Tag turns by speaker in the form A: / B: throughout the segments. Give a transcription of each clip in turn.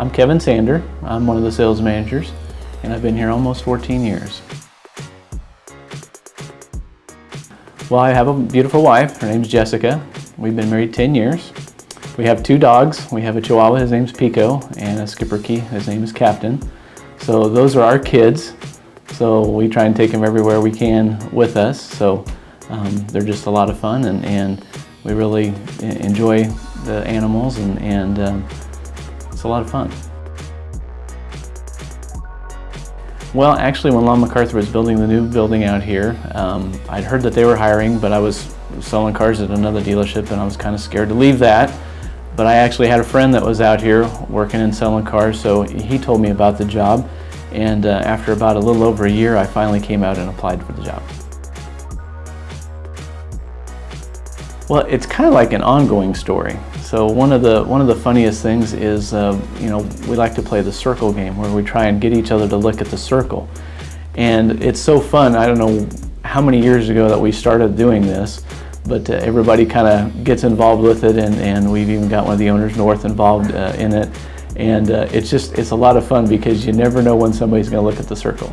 A: I'm Kevin Sander. I'm one of the sales managers, and I've been here almost 14 years. Well, I have a beautiful wife. Her name's Jessica. We've been married 10 years. We have 2 dogs. We have a Chihuahua, his name's Pico, and a Schipperke, his name is Captain. So those are our kids. So we try and take them everywhere we can with us. So they're just a lot of fun, and we really enjoy the animals, and it's a lot of fun. Well, actually, when Long McArthur was building the new building out here, I'd heard that they were hiring, but I was selling cars at another dealership, and I was kind of scared to leave that. But I actually had a friend that was out here working and selling cars, so he told me about the job. And after about a little over a year, I finally came out and applied for the job. Well, it's kind of like an ongoing story. So one of the funniest things is, we like to play the circle game, where we try and get each other to look at the circle. And it's so fun. I don't know how many years ago that we started doing this, but everybody kind of gets involved with it, and we've even got one of the owners, North, involved in it. And it's a lot of fun because you never know when somebody's going to look at the circle.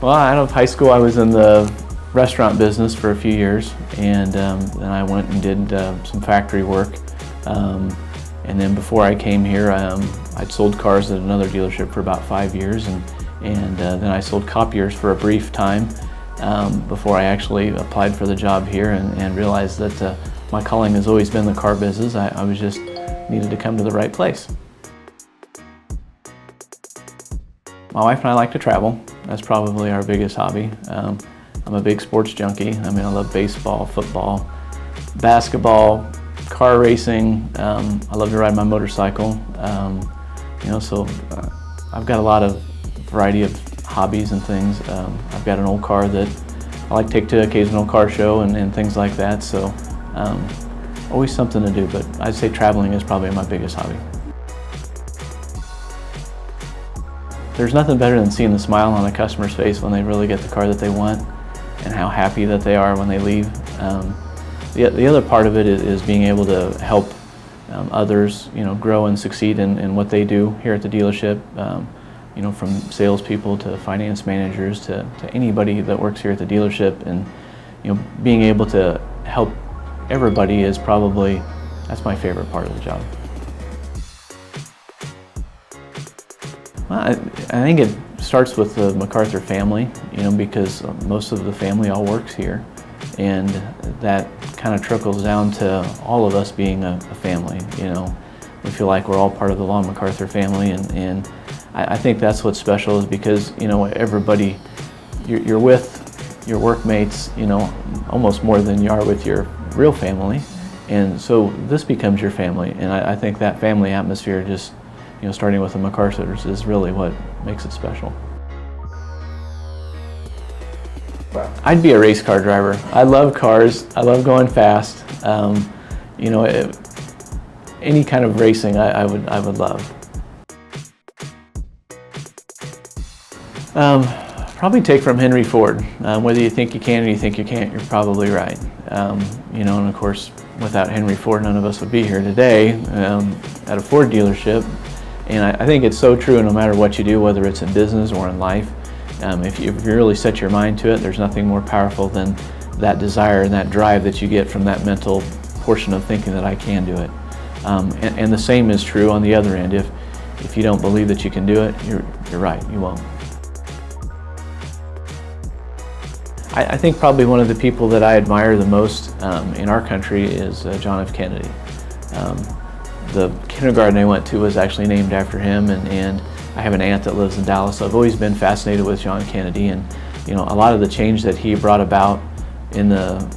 A: Well, out of high school, I was in the restaurant business for a few years, and then I went and did some factory work. And then before I came here, I'd sold cars at another dealership for about 5 years, and then I sold copiers for a brief time before I actually applied for the job here, and realized that my calling has always been the car business. I was just needed to come to the right place. My wife and I like to travel. That's probably our biggest hobby. I'm a big sports junkie. I mean, I love baseball, football, basketball, car racing. I love to ride my motorcycle. So I've got a lot of variety of hobbies and things. I've got an old car that I like to take to occasional car show and things like that. So always something to do, but I'd say traveling is probably my biggest hobby. There's nothing better than seeing the smile on a customer's face when they really get the car that they want, and how happy that they are when they leave. The other part of it is being able to help others, grow and succeed in what they do here at the dealership. From salespeople to finance managers to anybody that works here at the dealership, and being able to help everybody that's my favorite part of the job. Well, I think it starts with the McArthur family, because most of the family all works here, and that kind of trickles down to all of us being a family. We feel like we're all part of the Long McArthur family, and I think that's what's special, is because everybody, you're with your workmates, almost more than you are with your real family, and so this becomes your family. And I think that family atmosphere, just starting with the McArthurs, is really what makes it special.
B: Wow.
A: I'd be a race car driver. I love cars. I love going fast. Any kind of racing, I would love. Probably take from Henry Ford. Whether you think you can or you think you can't, you're probably right. And of course, without Henry Ford, none of us would be here today at a Ford dealership. And I think it's so true, no matter what you do, whether it's in business or in life. If you really set your mind to it, there's nothing more powerful than that desire and that drive that you get from that mental portion of thinking that I can do it. And the same is true on the other end. If you don't believe that you can do it, you're right, you won't. I think probably one of the people that I admire the most in our country is John F. Kennedy. The kindergarten I went to was actually named after him, and I have an aunt that lives in Dallas, so I've always been fascinated with John Kennedy, and a lot of the change that he brought about in the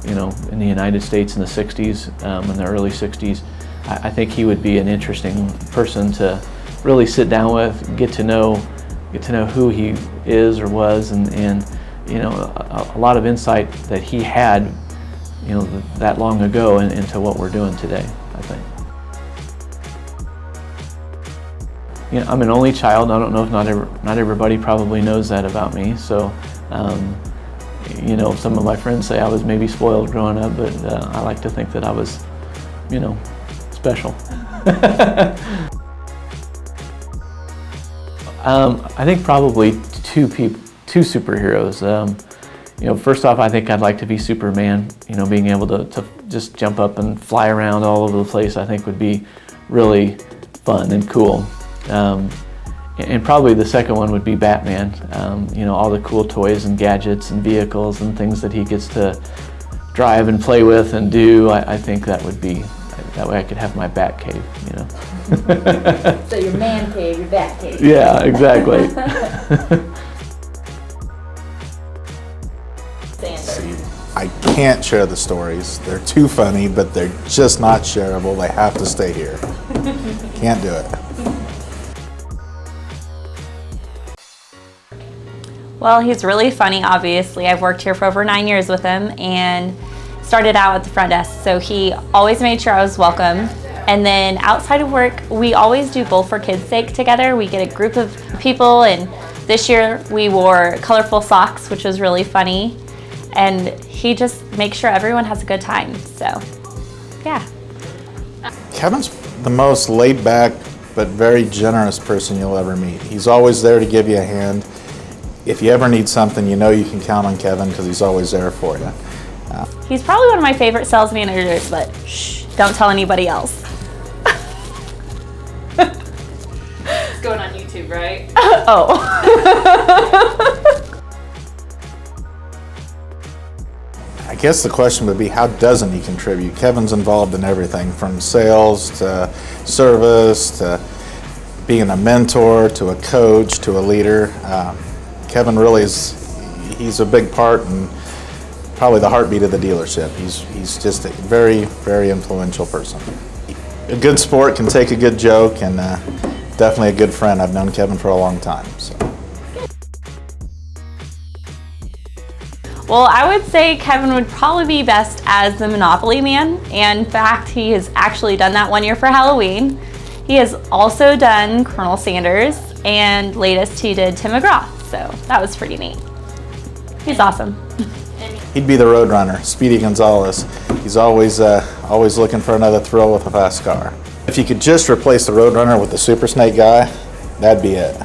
A: United States in the 60s, in the early 60s. I think he would be an interesting person to really sit down with, get to know who he is or was, and a lot of insight that he had, that long ago, into what we're doing today, I think. I'm an only child. I don't know if not everybody probably knows that about me. So, some of my friends say I was maybe spoiled growing up, but I like to think that I was you know, special. I think probably two superheroes. You know, first off, I think I'd like to be Superman. You know, being able to just jump up and fly around all over the place, I think would be really fun and cool. And probably the second one would be Batman. You know, all the cool toys and gadgets and vehicles and things that he gets to drive and play with and do. I think that would be, that way I could have my Bat cave, you know.
B: So your man cave, your Bat cave.
A: Yeah, exactly.
C: See, I can't share the stories. They're too funny, but they're just not shareable. They have to stay here. Can't do it.
D: Well, he's really funny, obviously. I've worked here for over 9 years with him and started out at the front desk, so he always made sure I was welcome. And then outside of work, we always do Bowl for Kids' Sake together. We get a group of people, and this year we wore colorful socks, which was really funny. And he just makes sure everyone has a good time, so yeah.
C: Kevin's the most laid back but very generous person you'll ever meet. He's always there to give you a hand. If you ever need something, you know you can count on Kevin because he's always there for you.
D: He's probably one of my favorite sales managers, but shh, don't tell anybody else.
B: It's going on YouTube, right?
D: Oh.
C: I guess the question would be, how doesn't he contribute? Kevin's involved in everything from sales to service to being a mentor to a coach to a leader. Kevin really he's a big part and probably the heartbeat of the dealership. He's just a very, very influential person. A good sport can take a good joke, and definitely a good friend. I've known Kevin for a long time. So.
D: Well, I would say Kevin would probably be best as the Monopoly Man. And in fact, he has actually done that 1 year for Halloween. He has also done Colonel Sanders, and latest he did Tim McGraw. So that was pretty neat. He's awesome.
C: He'd be the Roadrunner, Speedy Gonzalez. He's always looking for another thrill with a fast car. If you could just replace the Roadrunner with the Super Snake guy, that'd be it.